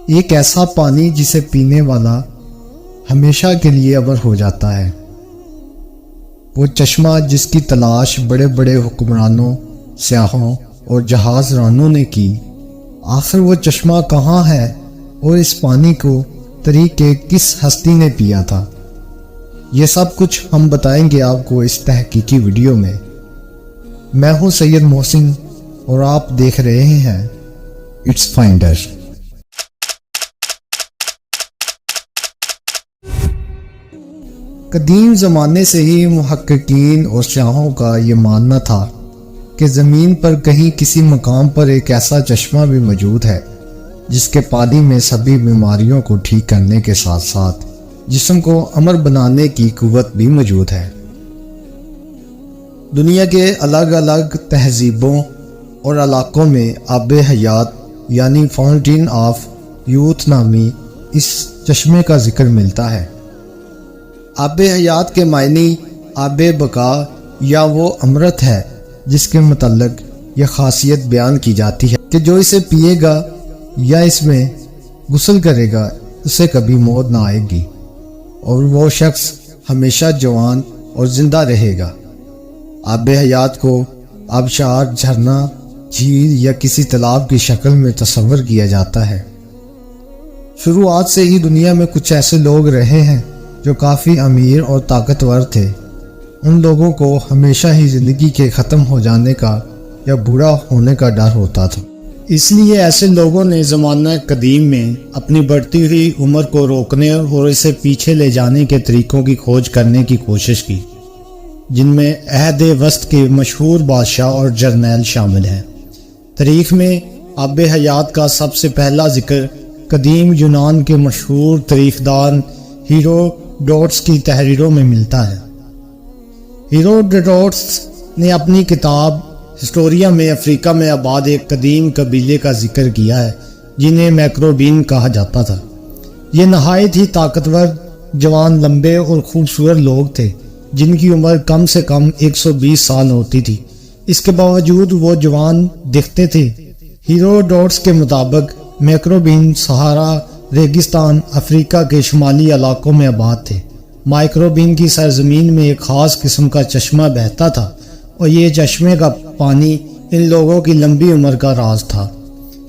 ایک ایسا پانی جسے پینے والا ہمیشہ کے لیے ابر ہو جاتا ہے، وہ چشمہ جس کی تلاش بڑے بڑے حکمرانوں، سیاحوں اور جہاز رانوں نے کی، آخر وہ چشمہ کہاں ہے اور اس پانی کو طریق کے کس ہستی نے پیا تھا؟ یہ سب کچھ ہم بتائیں گے آپ کو اس تحقیقی ویڈیو میں۔ میں ہوں سید محسن اور آپ دیکھ رہے ہیں اٹس فائنڈر۔ قدیم زمانے سے ہی محققین اور سیاحوں کا یہ ماننا تھا کہ زمین پر کہیں کسی مقام پر ایک ایسا چشمہ بھی موجود ہے جس کے پانی میں سبھی بیماریوں کو ٹھیک کرنے کے ساتھ ساتھ جسم کو امر بنانے کی قوت بھی موجود ہے۔ دنیا کے الگ الگ تہذیبوں اور علاقوں میں آب حیات یعنی فاؤنٹین آف یوتھ نامی اس چشمے کا ذکر ملتا ہے۔ آب حیات کے معنی آب بقا یا وہ امرت ہے جس کے متعلق یہ خاصیت بیان کی جاتی ہے کہ جو اسے پیے گا یا اس میں غسل کرے گا اسے کبھی موت نہ آئے گی اور وہ شخص ہمیشہ جوان اور زندہ رہے گا۔ آب حیات کو آبشار، جھرنا، جھیل یا کسی تالاب کی شکل میں تصور کیا جاتا ہے۔ شروعات سے ہی دنیا میں کچھ ایسے لوگ رہے ہیں جو کافی امیر اور طاقتور تھے۔ ان لوگوں کو ہمیشہ ہی زندگی کے ختم ہو جانے کا یا بوڑھا ہونے کا ڈر ہوتا تھا، اس لیے ایسے لوگوں نے زمانہ قدیم میں اپنی بڑھتی ہوئی عمر کو روکنے اور اسے پیچھے لے جانے کے طریقوں کی کھوج کرنے کی کوشش کی، جن میں عہد وسط کے مشہور بادشاہ اور جرنیل شامل ہیں۔ تاریخ میں آب حیات کا سب سے پہلا ذکر قدیم یونان کے مشہور تاریخ دان ہیروڈوٹس کی تحریروں میں ملتا ہے۔ ہیروڈوٹس نے اپنی کتاب ہسٹوریا میں افریقہ میں آباد ایک قدیم قبیلے کا ذکر کیا ہے جنہیں میکروبین کہا جاتا تھا۔ یہ نہایت ہی طاقتور، جوان، لمبے اور خوبصورت لوگ تھے جن کی عمر کم سے کم 120 سال ہوتی تھی۔ اس کے باوجود وہ جوان دکھتے تھے۔ ہیروڈوٹس کے مطابق میکروبین صحارا ریگستان افریقہ کے شمالی علاقوں میں آباد تھے۔ مائکروبین کی سرزمین میں ایک خاص قسم کا چشمہ بہتا تھا اور یہ چشمے کا پانی ان لوگوں کی لمبی عمر کا راز تھا۔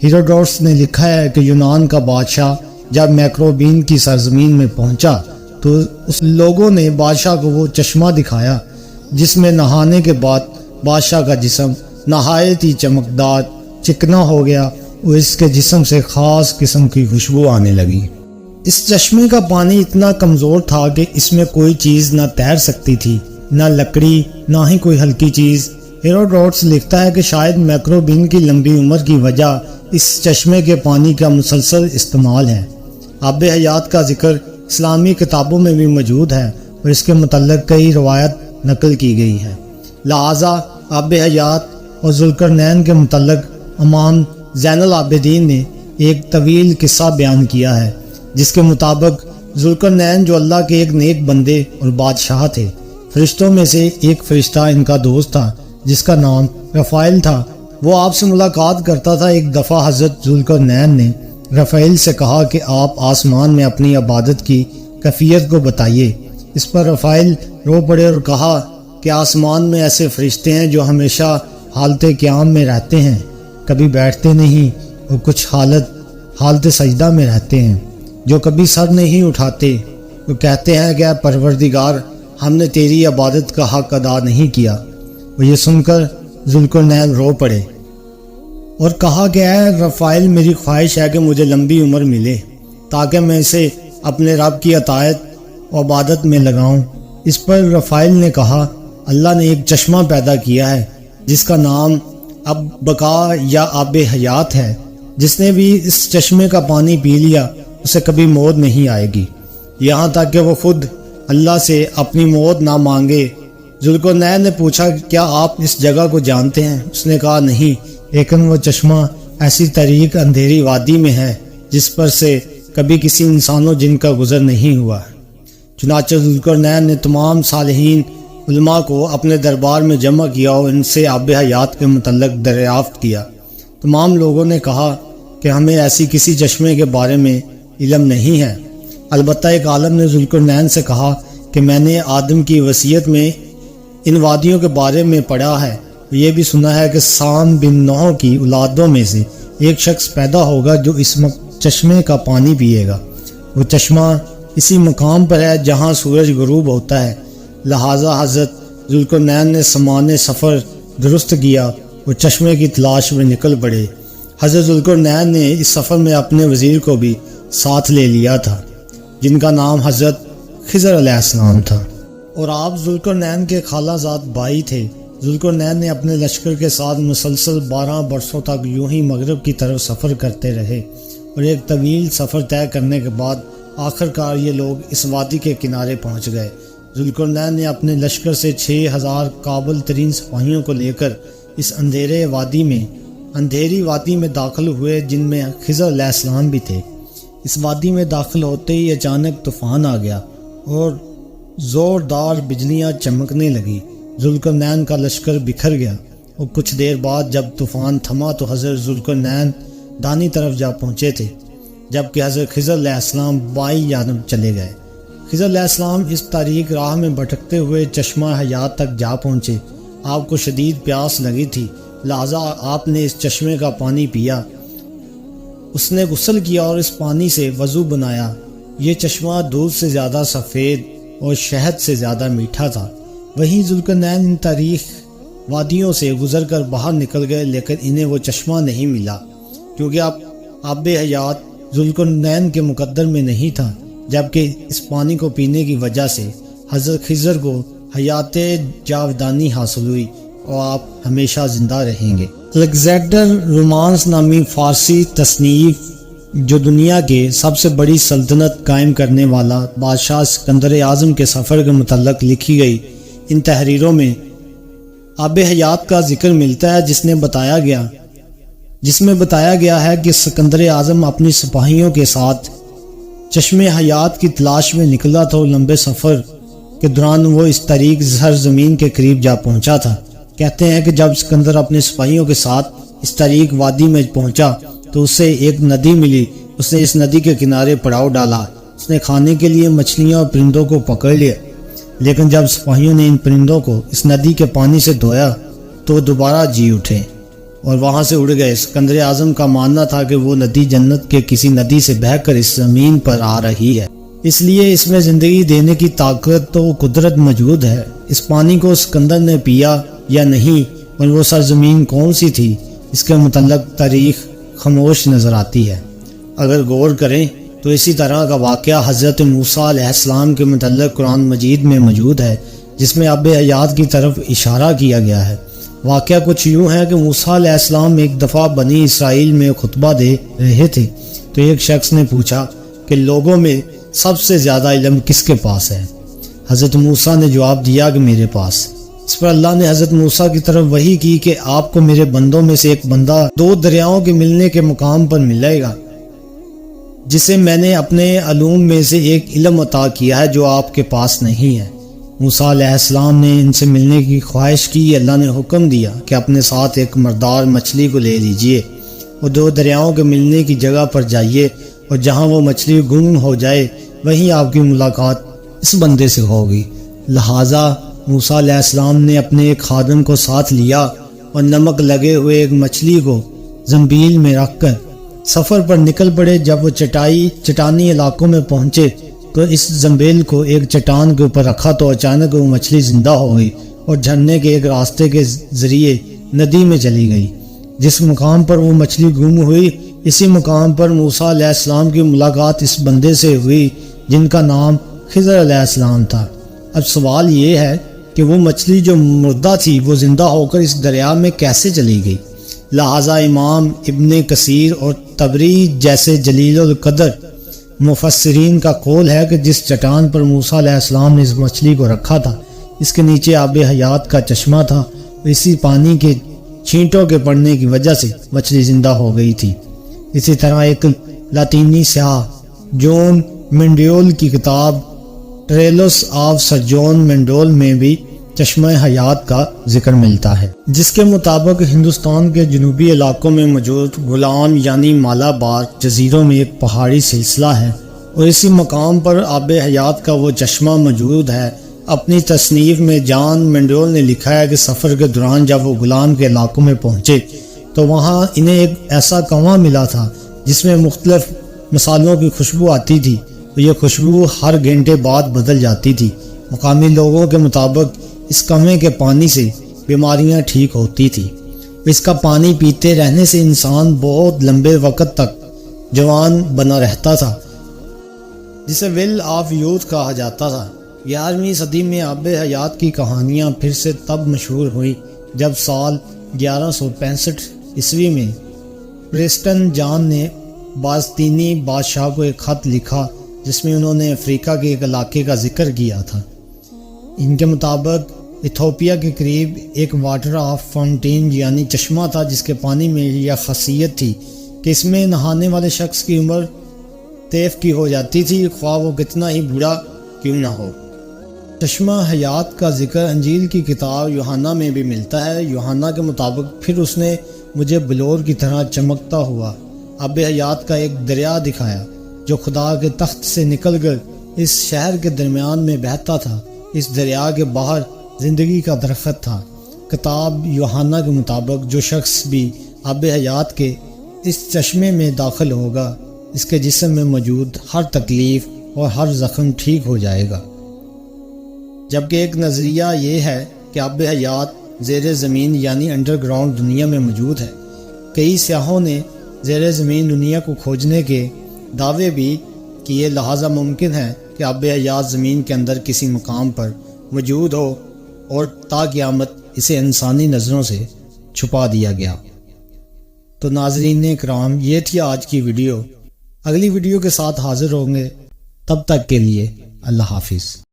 ہیروڈوٹس نے لکھا ہے کہ یونان کا بادشاہ جب میکروبین کی سرزمین میں پہنچا تو اس لوگوں نے بادشاہ کو وہ چشمہ دکھایا جس میں نہانے کے بعد بادشاہ کا جسم نہایت ہی چمکدار، چکنا ہو گیا اور اس کے جسم سے خاص قسم کی خوشبو آنے لگی۔ اس چشمے کا پانی اتنا کمزور تھا کہ اس میں کوئی چیز نہ تیر سکتی تھی، نہ لکڑی، نہ ہی کوئی ہلکی چیز۔ ہیروڈوٹس لکھتا ہے کہ شاید میکروبین کی لمبی عمر کی وجہ اس چشمے کے پانی کا مسلسل استعمال ہے۔ آب حیات کا ذکر اسلامی کتابوں میں بھی موجود ہے اور اس کے متعلق کئی روایت نقل کی گئی ہیں۔ لہٰذا آب حیات اور ذوالقرنین کے متعلق امام زین العابدین نے ایک طویل قصہ بیان کیا ہے جس کے مطابق ذوالقرنین جو اللہ کے ایک نیک بندے اور بادشاہ تھے، فرشتوں میں سے ایک فرشتہ ان کا دوست تھا جس کا نام رفائیل تھا۔ وہ آپ سے ملاقات کرتا تھا۔ ایک دفعہ حضرت ذوالقرنین نے رفائیل سے کہا کہ آپ آسمان میں اپنی عبادت کی کیفیت کو بتائیے۔ اس پر رفائیل رو پڑے اور کہا کہ آسمان میں ایسے فرشتے ہیں جو ہمیشہ حالت قیام میں رہتے ہیں، کبھی بیٹھتے نہیں، اور کچھ حالت سجدہ میں رہتے ہیں جو کبھی سر نہیں اٹھاتے۔ وہ کہتے ہیں کہ اے پروردگار، ہم نے تیری عبادت کا حق ادا نہیں کیا۔ اور یہ سن کر ذوالقرنین رو پڑے اور کہا کہ اے رفائیل، میری خواہش ہے کہ مجھے لمبی عمر ملے تاکہ میں اسے اپنے رب کی اطاعت و عبادت میں لگاؤں۔ اس پر رفائیل نے کہا، اللہ نے ایک چشمہ پیدا کیا ہے جس کا نام اب بقا یا آب حیات ہے۔ جس نے بھی اس چشمے کا پانی پی لیا اسے کبھی موت نہیں آئے گی، یہاں تک کہ وہ خود اللہ سے اپنی موت نہ مانگے۔ ذوالقرنین نے پوچھا کہ کیا آپ اس جگہ کو جانتے ہیں؟ اس نے کہا نہیں، لیکن وہ چشمہ ایسی طریق اندھیری وادی میں ہے جس پر سے کبھی کسی انسان و جن کا گزر نہیں ہوا۔ چنانچہ ذوالقرنین نے تمام صالحین علماء کو اپنے دربار میں جمع کیا اور ان سے آب حیات کے متعلق دریافت کیا۔ تمام لوگوں نے کہا کہ ہمیں ایسی کسی چشمے کے بارے میں علم نہیں ہے۔ البتہ ایک عالم نے ذوالقرنین سے کہا کہ میں نے آدم کی وصیت میں ان وادیوں کے بارے میں پڑھا ہے، یہ بھی سنا ہے کہ سام بن نوح کی اولادوں میں سے ایک شخص پیدا ہوگا جو اس چشمے کا پانی پیے گا۔ وہ چشمہ اسی مقام پر ہے جہاں سورج غروب ہوتا ہے، لہٰذا حضرت ذوالقرنین نے سامان سفر درست کیا، وہ چشمے کی تلاش میں نکل پڑے۔ حضرت ذوالقرنین نے اس سفر میں اپنے وزیر کو بھی ساتھ لے لیا تھا جن کا نام حضرت خضر علیہ السلام تھا، اور آپ ذوالقرنین کے خالہ زاد بھائی تھے۔ ذوالقرنین نے اپنے لشکر کے ساتھ مسلسل 12 برسوں تک یوں ہی مغرب کی طرف سفر کرتے رہے، اور ایک طویل سفر طے کرنے کے بعد آخر کار یہ لوگ اس وادی کے کنارے پہنچ گئے۔ ذوالقرنین نے اپنے لشکر سے 6000 قابل ترین سپاہیوں کو لے کر اس اندھیری وادی میں داخل ہوئے، جن میں خضر علیہ السلام بھی تھے۔ اس وادی میں داخل ہوتے ہی اچانک طوفان آ گیا اور زوردار بجلیاں چمکنے لگی۔ ذوالقرنین کا لشکر بکھر گیا، اور کچھ دیر بعد جب طوفان تھما تو حضرت ذوالقرنین دانی طرف جا پہنچے تھے، جبکہ حضرت خضر علیہ السلام بائیں جانب چلے گئے۔ خضر علیہ السلام اس تاریک راہ میں بھٹکتے ہوئے چشمہ حیات تک جا پہنچے۔ آپ کو شدید پیاس لگی تھی، لہذا آپ نے اس چشمے کا پانی پیا۔ اس نے غسل کیا اور اس پانی سے وضو بنایا۔ یہ چشمہ دودھ سے زیادہ سفید اور شہد سے زیادہ میٹھا تھا۔ وہیں ذوالقرنین ان تاریک وادیوں سے گزر کر باہر نکل گئے، لیکن انہیں وہ چشمہ نہیں ملا، کیونکہ آب حیات ذوالقرنین کے مقدر میں نہیں تھا، جبکہ اس پانی کو پینے کی وجہ سے حضرت خضر کو حیات جاودانی حاصل ہوئی اور آپ ہمیشہ زندہ رہیں گے۔ الیگزینڈر رومانس نامی فارسی تصنیف جو دنیا کے سب سے بڑی سلطنت قائم کرنے والا بادشاہ اسکندر اعظم کے سفر کے متعلق لکھی گئی، ان تحریروں میں آب حیات کا ذکر ملتا ہے، جس میں بتایا گیا ہے کہ اسکندر اعظم اپنی سپاہیوں کے ساتھ چشمہ حیات کی تلاش میں نکلا تھا، اور لمبے سفر کے دوران وہ اس طریق سرزمین کے قریب جا پہنچا تھا۔ کہتے ہیں کہ جب اسکندر اپنے سپاہیوں کے ساتھ اس طریق وادی میں پہنچا تو اسے ایک ندی ملی۔ اس نے اس ندی کے کنارے پڑاؤ ڈالا۔ اس نے کھانے کے لیے مچھلیاں اور پرندوں کو پکڑ لیا، لیکن جب سپاہیوں نے ان پرندوں کو اس ندی کے پانی سے دھویا تو وہ دوبارہ جی اٹھے اور وہاں سے اڑ گئے۔ اسکندر اعظم کا ماننا تھا کہ وہ ندی جنت کے کسی ندی سے بہہ کر اس زمین پر آ رہی ہے، اس لیے اس میں زندگی دینے کی طاقت تو قدرت موجود ہے۔ اس پانی کو اسکندر نے پیا یا نہیں، اور وہ سرزمین کون سی تھی، اس کے متعلق تاریخ خاموش نظر آتی ہے۔ اگر غور کریں تو اسی طرح کا واقعہ حضرت موسیٰ علیہ السلام کے متعلق قرآن مجید میں موجود ہے، جس میں آب حیات کی طرف اشارہ کیا گیا ہے۔ واقعہ کچھ یوں ہے کہ موسیٰ علیہ السلام ایک دفعہ بنی اسرائیل میں خطبہ دے رہے تھے تو ایک شخص نے پوچھا کہ لوگوں میں سب سے زیادہ علم کس کے پاس ہے؟ حضرت موسیٰ نے جواب دیا کہ میرے پاس۔ اس پر اللہ نے حضرت موسیٰ کی طرف وحی کی کہ آپ کو میرے بندوں میں سے ایک بندہ 2 دریاؤں کے ملنے کے مقام پر ملے گا، جسے میں نے اپنے علوم میں سے ایک علم عطا کیا ہے جو آپ کے پاس نہیں ہے۔ موسیٰ علیہ السلام نے ان سے ملنے کی خواہش کی۔ اللہ نے حکم دیا کہ اپنے ساتھ ایک مردار مچھلی کو لے لیجئے اور 2 دریاؤں کے ملنے کی جگہ پر جائیے، اور جہاں وہ مچھلی گم ہو جائے وہیں آپ کی ملاقات اس بندے سے ہوگی۔ لہٰذا موسیٰ علیہ السلام نے اپنے ایک خادم کو ساتھ لیا اور نمک لگے ہوئے ایک مچھلی کو زنبیل میں رکھ کر سفر پر نکل پڑے۔ جب وہ چٹانی علاقوں میں پہنچے تو اس زنبیل کو ایک چٹان کے اوپر رکھا تو اچانک وہ مچھلی زندہ ہو گئی اور جھرنے کے ایک راستے کے ذریعے ندی میں چلی گئی۔ جس مقام پر وہ مچھلی گم ہوئی، اسی مقام پر موسیٰ علیہ السلام کی ملاقات اس بندے سے ہوئی جن کا نام خضر علیہ السلام تھا۔ اب سوال یہ ہے کہ وہ مچھلی جو مردہ تھی وہ زندہ ہو کر اس دریا میں کیسے چلی گئی؟ لہٰذا امام ابن کثیر اور طبری جیسے جلیل القدر مفسرین کا قول ہے کہ جس چٹان پر موسیٰ علیہ السلام نے اس مچھلی کو رکھا تھا، اس کے نیچے آب حیات کا چشمہ تھا، اسی پانی کے چھینٹوں کے پڑنے کی وجہ سے مچھلی زندہ ہو گئی تھی۔ اسی طرح ایک لاطینی سیاح جون مینڈیول کی کتاب ٹریلوس آف سر جون مینڈول میں بھی چشمہ حیات کا ذکر ملتا ہے، جس کے مطابق ہندوستان کے جنوبی علاقوں میں موجود غلام یعنی مالابار جزیروں میں ایک پہاڑی سلسلہ ہے اور اسی مقام پر آب حیات کا وہ چشمہ موجود ہے۔ اپنی تصنیف میں جان مینڈول نے لکھا ہے کہ سفر کے دوران جب وہ غلام کے علاقوں میں پہنچے تو وہاں انہیں ایک ایسا کنواں ملا تھا جس میں مختلف مصالحوں کی خوشبو آتی تھی، اور یہ خوشبو ہر گھنٹے بعد بدل جاتی تھی۔ مقامی لوگوں کے مطابق اس کنویں کے پانی سے بیماریاں ٹھیک ہوتی تھی۔ اس کا پانی پیتے رہنے سے انسان بہت لمبے وقت تک جوان بنا رہتا تھا، جسے ویل آف یوتھ کہا جاتا تھا۔ 11ویں صدی میں آب حیات کی کہانیاں پھر سے تب مشہور ہوئی جب سال 1165 عیسوی میں پریسٹن جان نے بازطینی بادشاہ کو ایک خط لکھا جس میں انہوں نے افریقہ کے ایک علاقے کا ذکر کیا تھا۔ ان کے مطابق ایتھوپیا کے قریب ایک واٹر آف فاؤنٹین یعنی چشمہ تھا جس کے پانی میں یہ خاصیت تھی کہ اس میں نہانے والے شخص کی عمر طیف کی ہو جاتی تھی، خواہ وہ کتنا ہی بوڑھا کیوں نہ ہو۔ چشمہ حیات کا ذکر انجیل کی کتاب یوحنا میں بھی ملتا ہے۔ یوحنا کے مطابق پھر اس نے مجھے بلور کی طرح چمکتا ہوا آب حیات کا ایک دریا دکھایا جو خدا کے تخت سے نکل کر اس شہر کے درمیان میں بہتا تھا۔ اس دریا کے باہر زندگی کا درخت تھا۔ کتاب یوحنا کے مطابق جو شخص بھی آب حیات کے اس چشمے میں داخل ہوگا اس کے جسم میں موجود ہر تکلیف اور ہر زخم ٹھیک ہو جائے گا۔ جبکہ ایک نظریہ یہ ہے کہ آب حیات زیر زمین یعنی انڈر گراؤنڈ دنیا میں موجود ہے۔ کئی سیاحوں نے زیر زمین دنیا کو کھوجنے کے دعوے بھی کیے، لہٰذا ممکن ہے کہ آب حیات زمین کے اندر کسی مقام پر موجود ہو اور تا قیامت اسے انسانی نظروں سے چھپا دیا گیا۔ تو ناظرین کرام، یہ تھی آج کی ویڈیو۔ اگلی ویڈیو کے ساتھ حاضر ہوں گے، تب تک کے لیے اللہ حافظ۔